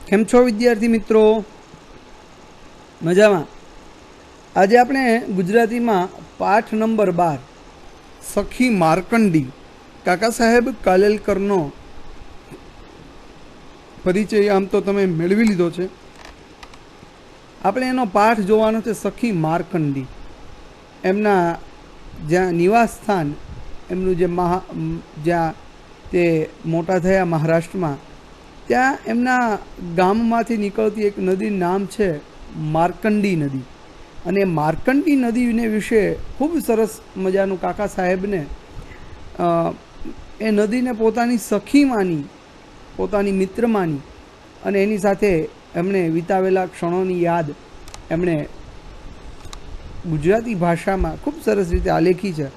કેમ છો વિદ્યાર્થી મિત્રો? મજામાં? આજે આપણે ગુજરાતીમાં પાઠ નંબર 12 સખી માર્કંડી કાકા સાહેબ કાલેલકરનો પરિચય આમ તો તમે મેળવી લીધો છે. આપણે એનો પાઠ જોવાનો છે. સખી માર્કંડી એમના જ્યાં નિવાસ સ્થાન, એમનું જે જ્યાં તે મોટા થયા મહારાષ્ટ્રમાં, ત્યાં એમના ગામમાંથી નીકળતી એક નદીનું નામ છે માર્કંડી નદી. અને માર્કંડી નદીને વિશે ખૂબ સરસ મજાનું કાકા સાહેબને એ નદીને પોતાની સખી માની, પોતાની મિત્ર માની, અને એની સાથે એમણે વિતાવેલા ક્ષણોની યાદ એમણે ગુજરાતી ભાષામાં ખૂબ સરસ રીતે આલેખી છે.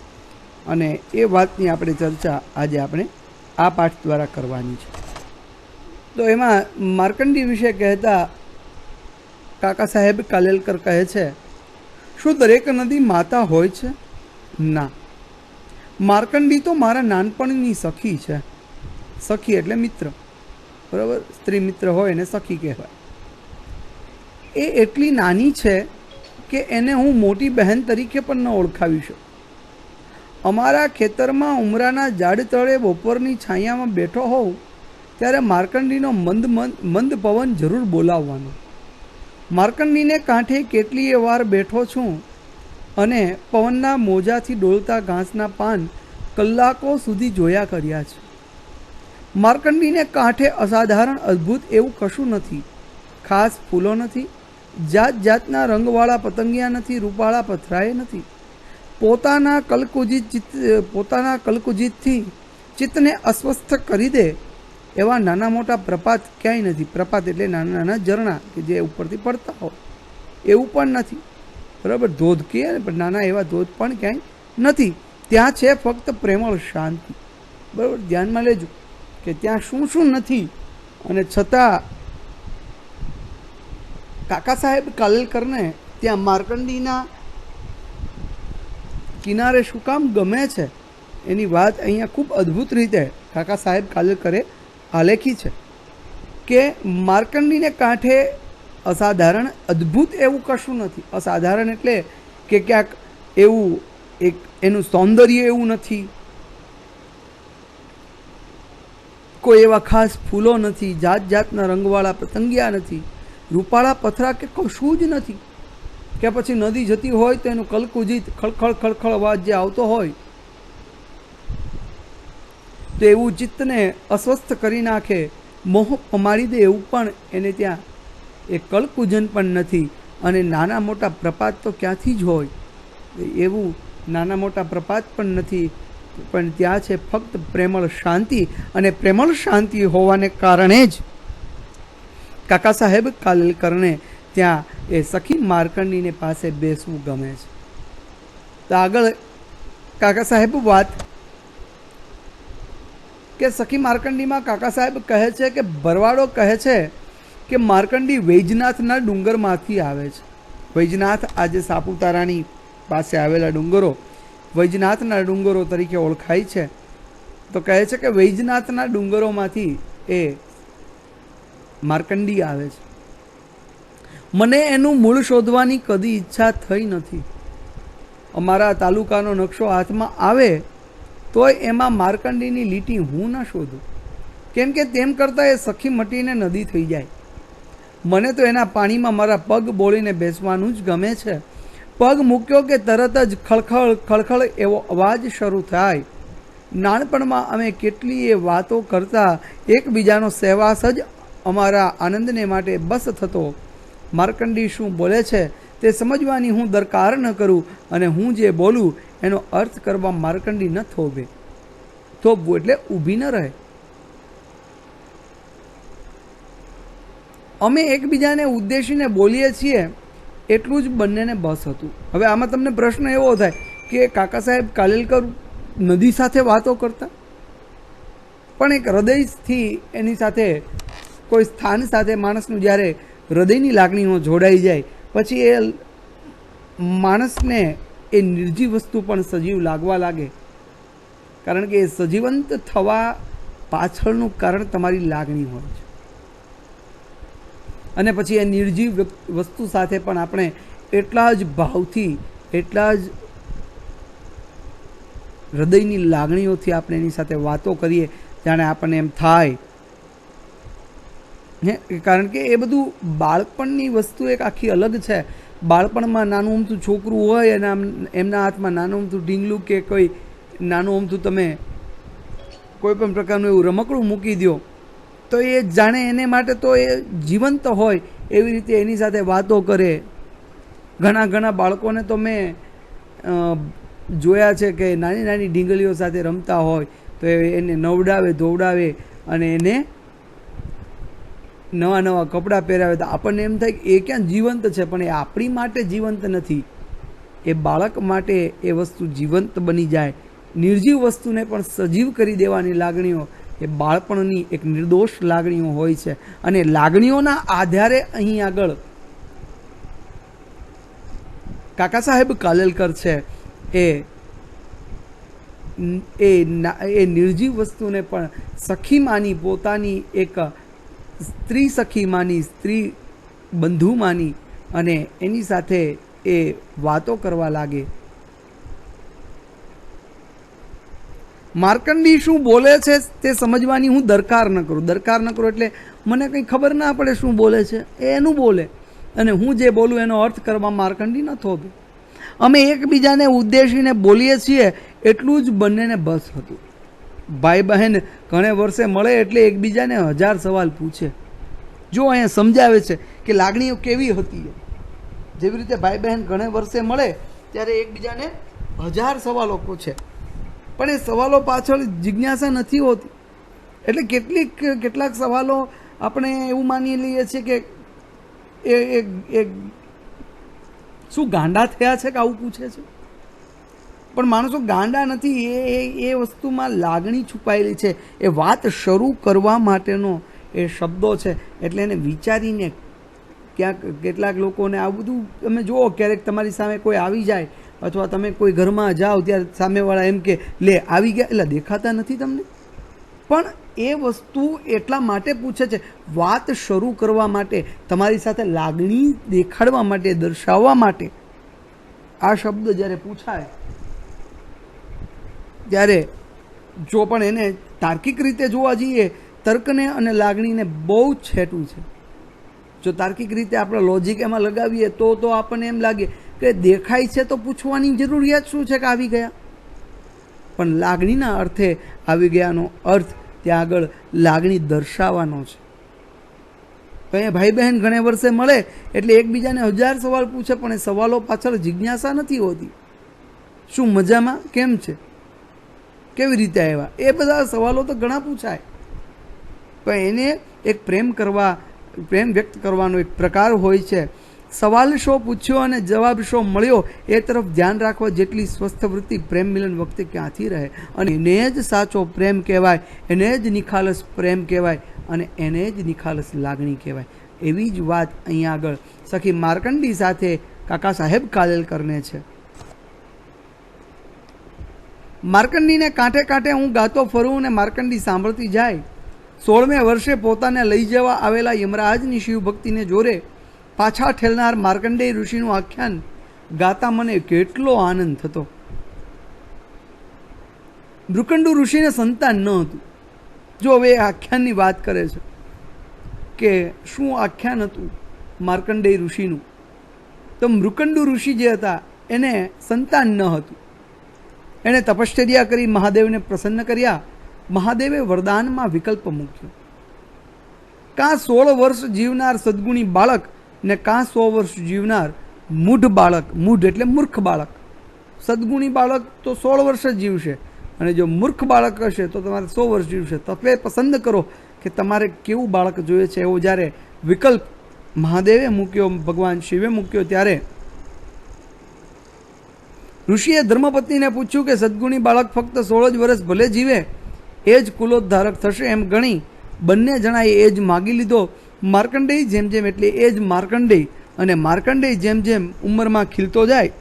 અને એ વાતની આપણે ચર્ચા આજે આપણે આ પાઠ દ્વારા કરવાની છે. તો એમાં માર્કંડી વિશે કહેતા કાકા સાહેબ કાલેલકર કહે છે, શું દરેક નદી માતા હોય છે? ના, માર્કંડી તો મારા નાનપણની સખી છે. સખી એટલે મિત્ર, બરાબર? સ્ત્રી મિત્ર હોય એને સખી કહેવાય. એ એટલી નાની છે કે એને હું મોટી બહેન તરીકે પણ ન ઓળખાવી શકું. અમારા ખેતરમાં ઉમરાના ઝાડ તળે બપોરની છાયામાં બેઠો હોઉં ત્યારે માર્કંડીનો મંદ પવન જરૂર બોલાવવાનો. માર્કંડીને કાંઠે કેટલીય વાર બેઠો છું અને પવનના મોજાથી ડોલતા ઘાસના પાન કલાકો સુધી જોયા કર્યા છે. માર્કંડીને કાંઠે અસાધારણ અદ્ભુત એવું કશું નથી. ખાસ ફૂલો નથી, જાત જાતના રંગવાળા પતંગિયા નથી, રૂપાળા પથરાએ નથી. પોતાના કલકુજીતથી ચિત્તને અસ્વસ્થ કરી દે એવા નાના મોટા પ્રપાત ક્યાંય નથી. પ્રપાત એટલે નાના નાના ઝરણા કે જે ઉપરથી પડતા હોય એવું પણ નથી, બરાબર? ધોધ કહે ને, પણ નાના એવા ધોધ પણ ક્યાંય નથી. ત્યાં છે ફક્ત પ્રેમળ શાંતિ. બરાબર? ધ્યાનમાં લેજો કે ત્યાં શું શું નથી. અને છતાં કાકા સાહેબ કાલેલકરને ત્યાં માર્કંડીના કિનારે શું કામ ગમે છે એની વાત અહીંયા ખૂબ અદ્ભુત રીતે કાકા સાહેબ કાલેલકરે આલેખી છે કે માર્કંડીને કાંઠે અસાધારણ અદ્ભુત એવું કશું નથી. અસાધારણ એટલે કે ક્યાંક એવું એક એનું સૌંદર્ય એવું નથી, કોઈ એવા ખાસ ફૂલો નથી, જાત જાતના રંગવાળા પતંગિયા નથી, રૂપાળા પથરા કે કશું જ નથી. કે પછી નદી જતી હોય તો એનું કલકુજીત ખળખળ ખળખળ અવાજ જે આવતો હોય તો એવું ચિત્તને અસ્વસ્થ કરી નાખે, મોહ પમાડી દે એવું પણ એને ત્યાં એ કલકુજન પણ નથી. અને નાના મોટા પ્રપાત તો ક્યાંથી જ હોય, એવું નાના મોટા પ્રપાત પણ નથી. પણ ત્યાં છે ફક્ત પ્રેમળ શાંતિ. અને પ્રેમળ શાંતિ હોવાને કારણે જ કાકા સાહેબ કાલેલકરને ત્યાં એ સખી માર્કંડીને પાસે બેસવું ગમે છે. તો આગળ કાકા સાહેબ વાત કે સખી માર્કંડીમાં કાકા સાહેબ કહે છે કે ભરવાડો કહે છે કે માર્કંડી વૈજનાથના ડુંગરમાંથી આવે છે. વૈજનાથ આજે સાપુતારાની પાસે આવેલા ડુંગરો વૈજનાથના ડુંગરો તરીકે ઓળખાય છે. તો કહે છે કે વૈજનાથના ડુંગરોમાંથી એ માર્કંડી આવે છે. મને એનું મૂળ શોધવાની કદી ઈચ્છા થઈ નથી. અમારા તાલુકાનો નકશો હાથમાં આવે તોય એમાં માર્કંડીની લીટી હું ન શોધું, કેમ કે તેમ કરતાં એ સખી મટીને નદી થઈ જાય. મને તો એના પાણીમાં મારા પગ બોળીને બેસવાનું જ ગમે છે. પગ મૂક્યો કે તરત જ ખળખળ ખળખળ એવો અવાજ શરૂ થાય. નાનપણમાં અમે કેટલીય વાતો કરતા, એકબીજાનો સહેવાસ જ અમારા આનંદને માટે બસ થતો. માર્કંડી શું બોલે છે તે સમજવાની હું દરકાર ન કરું, અને હું જે બોલું એનો અર્થ કરવા માર્કંડી ન થોભે. થોભવું એટલે ઊભી ન રહે. અમે એકબીજાને ઉદ્દેશીને બોલીએ છીએ એટલું જ બંનેને બસ હતું. હવે આમાં તમને પ્રશ્ન એવો થાય કે કાકા સાહેબ કાલેલકર નદી સાથે વાતો કરતા, પણ એક હૃદયથી એની સાથે કોઈ સ્થાન સાથે માણસનું જ્યારે હૃદયની લાગણીઓ જોડાઈ જાય પછી એ માણસને એ નિર્જીવ વસ્તુ પણ સજીવ લાગવા લાગે. કારણ કે એ સજીવંત થવા પાછળનું કારણ તમારી લાગણી હોય છે. અને પછી એ નિર્જીવ વસ્તુ સાથે પણ આપણે એટલા જ ભાવથી, એટલા જ હૃદયની લાગણીઓથી આપણે એની સાથે વાતો કરીએ જાણે આપણને એમ થાય કારણ કે એ બધું બાળપણની વસ્તુ એક આખી અલગ છે. બાળપણમાં નાનું અમથું છોકરું હોય અને એમના હાથમાં નાનું અમથું ઢીંગલું કે કોઈ નાનું અમથું તમે કોઈ પણ પ્રકારનું એવું રમકડું મૂકી દો તો એ જાણે એને માટે તો એ જીવંત હોય એવી રીતે એની સાથે વાતો કરે. ઘણા બાળકોને તો મેં જોયા છે કે નાની નાની ઢીંગલીઓ સાથે રમતા હોય તો એને નવડાવે ધોવડાવે અને એને નવા કપડાં પહેરાવે તો આપણને એમ થાય કે એ ક્યાં જીવંત છે, પણ એ આપણી માટે જીવંત નથી. એ બાળક માટે એ વસ્તુ જીવંત બની જાય. નિર્જીવ વસ્તુને પણ સજીવ કરી દેવાની લાગણીઓ એ બાળપણની એક નિર્દોષ લાગણીઓ હોય છે. અને લાગણીઓના આધારે અહીં આગળ કાકા સાહેબ કાલેલકર છે એ નિર્જીવ વસ્તુને પણ સખી માની, પોતાની એક સ્ત્રી સખી માની, સ્ત્રી બંધુ માની અને એની સાથે એ વાતો કરવા લાગે. માર્કંડી શું બોલે છે તે સમજવાની હું દરકાર ન કરું એટલે મને કંઈ ખબર ના પડે શું બોલે છે, એનું બોલે અને હું જે બોલું એનો અર્થ કરવા માર્કંડી ન થોભે. અમે એકબીજાને ઉદ્દેશીને બોલીએ છીએ એટલું જ બંનેને બસ હતું. ભાઈ બહેન ઘણે વર્ષે મળે એટલે એકબીજાને 1000 સવાલ પૂછે. જો અહીંયા સમજાવે છે કે લાગણીઓ કેવી હતી. જેવી રીતે ભાઈ બહેન ઘણે વર્ષે મળે ત્યારે એકબીજાને 1000 સવાલો પૂછે, પણ એ સવાલો પાછળ જિજ્ઞાસા નથી હોતી. એટલે કેટલાક સવાલો આપણે એવું માની લઈએ છીએ કે એ શું ગાંડા થયા છે કે આવું પૂછે છે, પણ માણસો ગાંડા નથી. એ વસ્તુમાં લાગણી છુપાયેલી છે. એ વાત શરૂ કરવા માટેનો એ શબ્દો છે. એટલે એને વિચારીને ક્યાંક કેટલાક લોકોને આ બધું તમે જુઓ, ક્યારેક તમારી સામે કોઈ આવી જાય અથવા તમે કોઈ ઘરમાં જાઓ ત્યારે સામેવાળા એમ કે લે આવી ગયા, એટલે દેખાતા નથી તમને, પણ એ વસ્તુ એટલા માટે પૂછે છે વાત શરૂ કરવા માટે, તમારી સાથે લાગણી દેખાડવા માટે, દર્શાવવા માટે. આ શબ્દ જ્યારે પૂછાય ત્યારે જો પણ એને તાર્કિક રીતે જોવા જઈએ, તર્કને અને લાગણીને બહુ જ છેટું છે. જો તાર્કિક રીતે આપણે લોજિક એમાં લગાવીએ તો આપણને એમ લાગે કે દેખાય છે તો પૂછવાની જરૂરિયાત શું છે કે આવી ગયા, પણ લાગણીના અર્થે આવી ગયાનો અર્થ ત્યાં આગળ લાગણી દર્શાવવાનો છે. તો અહીંયા ભાઈ બહેન ઘણે વર્ષે મળે એટલે એકબીજાને 1000 સવાલ પૂછે, પણ એ સવાલો પાછળ જિજ્ઞાસા નથી હોતી. શું મજામાં, કેમ છે, કેવી રીતે આવ્યા, એ બધા સવાલો તો ઘણા પૂછાય. પણ એને એક પ્રેમ વ્યક્ત કરવાનો એક પ્રકાર હોય છે. સવાલ શો પૂછ્યો અને જવાબ શો મળ્યો એ તરફ ધ્યાન રાખવા જેટલી સ્વસ્થ વૃત્તિ પ્રેમ મિલન વખતે ક્યાંથી રહે. અને એને જ સાચો પ્રેમ કહેવાય, એને જ નિખાલસ પ્રેમ કહેવાય અને એને જ નિખાલસ લાગણી કહેવાય. એવી જ વાત અહીંયા આગળ સખી માર્કંડી સાથે કાકા સાહેબ કાલેલકરને છે. માર્કંડીને કાંઠે કાંઠે હું ગાતો ફરું અને માર્કંડી સાંભળતી જાય. 16મે વર્ષે પોતાને લઈ જવા આવેલા યમરાજની શિવભક્તિને જોરે પાછા ઠેલનાર માર્કંડેય ઋષિનું આખ્યાન ગાતા મને કેટલો આનંદ થતો. મૃકંડુ ઋષિને સંતાન ન હતું. જો હવે આખ્યાનની વાત કરે છે કે શું આખ્યાન હતું માર્કંડેય ઋષિનું, તો મૃકંડુ ઋષિ જે હતા એને સંતાન ન હતું. એણે તપશ્ચર્યા કરી મહાદેવને પ્રસન્ન કર્યા. મહાદેવે વરદાનમાં વિકલ્પ મૂક્યો. કાં 16 વર્ષ જીવનાર સદગુણી બાળક ને કાં 100 વર્ષ જીવનાર મૂઢ બાળક. મૂઢ એટલે મૂર્ખ બાળક. સદગુણી બાળક તો 16 વર્ષ જ જીવશે અને જો મૂર્ખ બાળક હશે તો તમારે 100 વર્ષ જીવશે. તમે પસંદ કરો કે તમારે કેવું બાળક જોઈએ છે. એવો જ્યારે વિકલ્પ મહાદેવે મૂક્યો, ભગવાન શિવે મૂક્યો, ત્યારે ઋષિએ ધર્મપત્નીને પૂછ્યું કે સદગુણી બાળક ફક્ત 16 જ વર્ષ ભલે જીવે, એ જ કુલોદ્ધારક થશે એમ ગણી બંને જણાએ એ જ માગી લીધો. માર્કંડેય જેમ જેમ એટલે એ જ માર્કંડેય, અને માર્કંડેય જેમ જેમ ઉંમરમાં ખીલતો જાય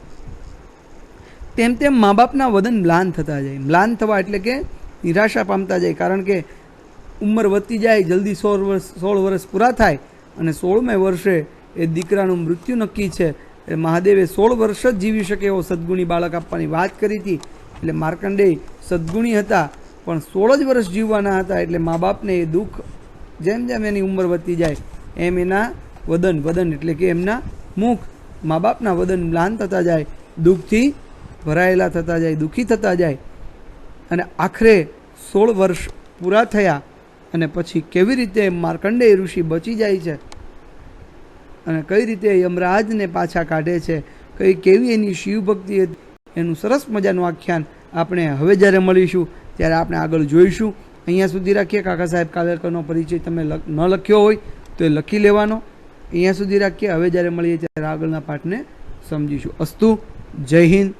તેમ તેમ મા બાપના વદન મ્લાન થતા જાય. મ્લાન થવા એટલે કે નિરાશા પામતા જાય, કારણ કે ઉંમર વધતી જાય, જલ્દી 16 વર્ષ પૂરા થાય અને 16મે વર્ષે એ દીકરાનું મૃત્યુ નક્કી છે. એટલે મહાદેવે 16 વર્ષ જ જીવી શકે એવો સદગુણી બાળક આપવાની વાત કરી હતી. એટલે માર્કંડેય સદગુણી હતા પણ 16 જ વર્ષ જીવવાના હતા. એટલે મા બાપને એ દુઃખ જેમ જેમ એની ઉંમર વધતી જાય એમ એના વદન એટલે કે એમના મુખ, મા બાપના વદન મ્લાન થતા જાય, દુઃખથી ભરાયેલા થતા જાય, દુઃખી થતા જાય. અને આખરે 16 વર્ષ પૂરા થયા અને પછી કેવી રીતે માર્કંડેય ઋષિ બચી જાય છે અને કઈ રીતે યમરાજને પાછા કાઢે છે, કેવી એની શિવભક્તિ હતી, એનું સરસ મજાનું આખ્યાન આપણે હવે જ્યારે મળીશું ત્યારે આપણે આગળ જોઈશું. અહીંયા સુધી રાખીએ. કાકા સાહેબ કાલેલકરનો પરિચય તમે ન લખ્યો હોય તો એ લખી લેવાનો. અહીંયા સુધી રાખીએ. હવે જ્યારે મળીએ ત્યારે આગળના પાઠને સમજીશું. અસ્તુ. જય હિન્દ.